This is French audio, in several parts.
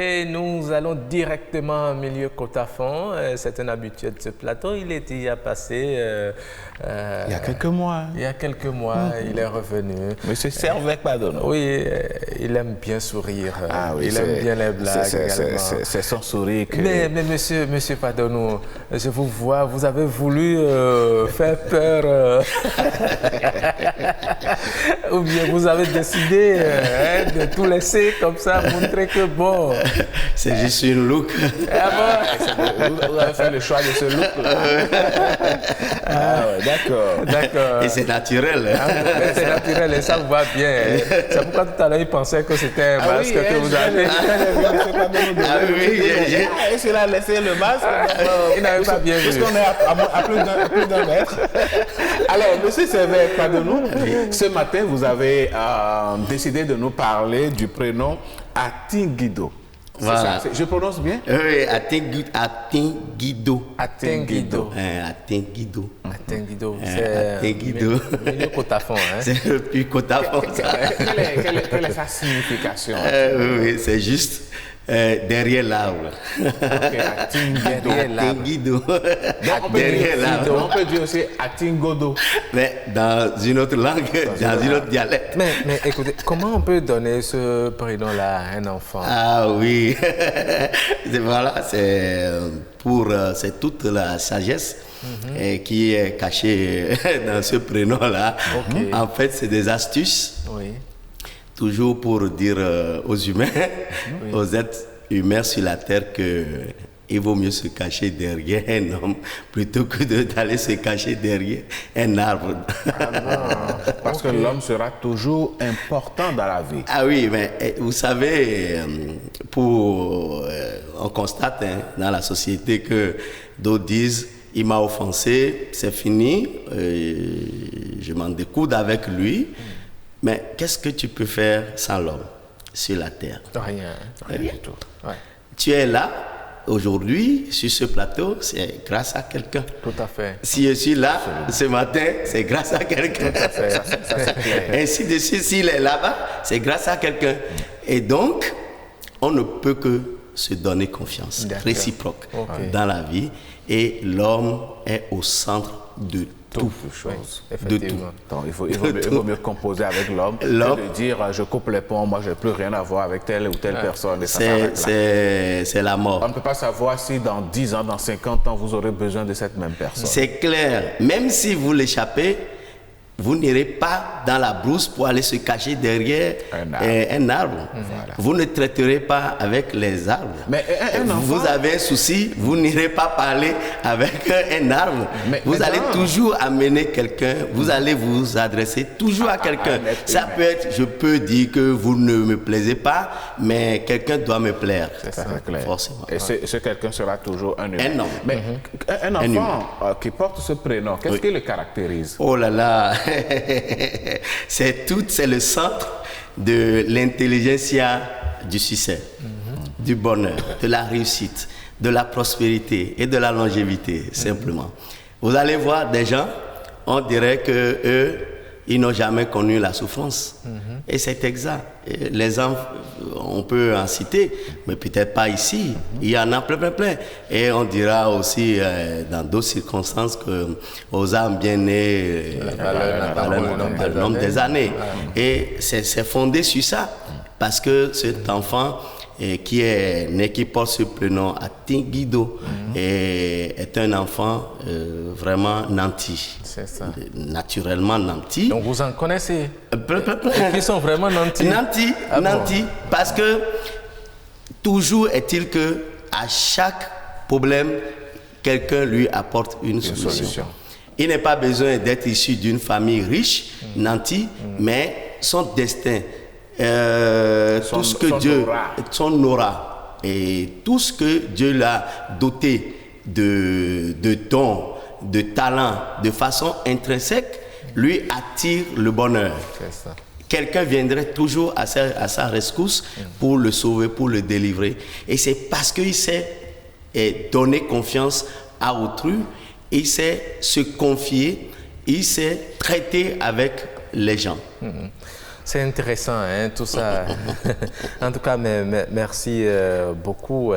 Et nous allons directement au milieu Côte-à-Fond. C'est un habitué de ce plateau. Il y a passé... il y a quelques mois. Il y a quelques mois, il est revenu. Monsieur Servec Padono. Oui, il aime bien sourire. Ah oui, il aime bien les blagues également. C'est son sourire que... Mais monsieur Padono, je vous vois, vous avez voulu faire peur. Ou bien vous avez décidé de tout laisser comme ça, montrer que bon... C'est juste une look. Ah bon? Vous avez fait le choix de ce look-là. Ah ouais, d'accord. D'accord. Et c'est naturel. C'est naturel et ça vous va bien. C'est pourquoi tout à l'heure, il pensait que c'était un masque que vous avez. Ah oui, est-ce qu'il a laissé le masque? Il n'avait pas bien vu. Puisqu'on est à plus d'un mètre. Alors, monsieur Servec Padono, ce matin, vous avez décidé de nous parler du prénom Atinguido. Voilà. Je prononce bien? Oui, Atinguido. Atinguido. Atinguido. Atinguido. Atinguido. C'est milieu Côte-à-Fond. Hein? C'est le plus Côte-à-Fond. Quelle est sa signification? Oui, c'est juste derrière l'arbre. Atinguido. Derrière l'arbre. On peut dire aussi Atingodo. Mais dans une autre langue, dans une autre dialecte. Mais écoutez, comment on peut donner ce prénom-là à un enfant? Ah oui, voilà, c'est toute la sagesse qui est cachée dans ce prénom-là. Okay. En fait, c'est des astuces, Oui. toujours pour dire aux humains, aux êtres humains sur la terre que il vaut mieux se cacher derrière un homme plutôt que d'aller se cacher derrière un arbre. Parce que l'homme sera toujours important dans la vie. Ah oui, mais vous savez, on constate dans la société que d'autres disent il m'a offensé, c'est fini, je m'en découde avec lui. Mais qu'est-ce que tu peux faire sans l'homme sur la terre? Rien du tout. Ouais. Tu es là aujourd'hui sur ce plateau, c'est grâce à quelqu'un. Tout à fait. Si je suis là ce matin, c'est grâce à quelqu'un. Ça, c'est clair. Ainsi de suite, s'il est là-bas, c'est grâce à quelqu'un. Et donc, on ne peut que se donner confiance réciproque dans la vie. Et l'homme est au centre de tout. De tout. Donc, il vaut mieux composer avec l'homme que de dire je coupe les ponts, moi je n'ai plus rien à voir avec telle ou telle personne. C'est la mort. On ne peut pas savoir si dans 10 ans, dans 50 ans, vous aurez besoin de cette même personne. C'est clair. Même si vous l'échappez, vous n'irez pas dans la brousse pour aller se cacher derrière un arbre. Voilà. Vous ne traiterez pas avec les arbres. Mais vous avez un souci, vous n'irez pas parler avec un arbre. Vous allez toujours amener quelqu'un, vous allez vous adresser toujours à quelqu'un. Ça peut être, je peux dire que vous ne me plaisez pas, mais quelqu'un doit me plaire. C'est clair. Forcément. Et ce quelqu'un sera toujours un humain. Un homme. Mais un enfant qui porte ce prénom, qu'est-ce qui le caractérise? Oh là là, c'est le centre de l'intelligentsia du succès, du bonheur, de la réussite, de la prospérité et de la longévité, simplement. Vous allez voir des gens, on dirait que eux, ils n'ont jamais connu la souffrance. Et c'est exact. Et les enfants, on peut en citer, mais peut-être pas ici. Il y en a plein. Et on dira aussi dans d'autres circonstances que aux âmes bien nées, l'homme des années. Et c'est fondé sur ça. Parce que cet enfant qui est né, qui porte ce prénom Atinguido, est un enfant vraiment nanti. C'est ça. Naturellement nanti. Donc vous en connaissez qui sont vraiment nantis. Nanti, nanti, parce que toujours est-il que à chaque problème, quelqu'un lui apporte une solution. Il n'est pas besoin d'être issu d'une famille riche, nanti, mais son destin, tout ce que Dieu, son aura, et tout ce que Dieu l'a doté de dons, de talent, de façon intrinsèque, lui attire le bonheur. C'est ça. Quelqu'un viendrait toujours à sa rescousse pour le sauver, pour le délivrer. Et c'est parce qu'il sait donner confiance à autrui, il sait se confier, il sait traiter avec les gens. C'est intéressant, hein, tout ça. En tout cas, merci beaucoup,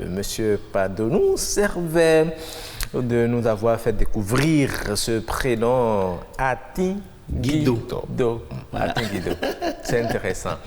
Monsieur Padonou Servet, de nous avoir fait découvrir ce prénom Atinguido. Voilà. Atinguido. C'est intéressant.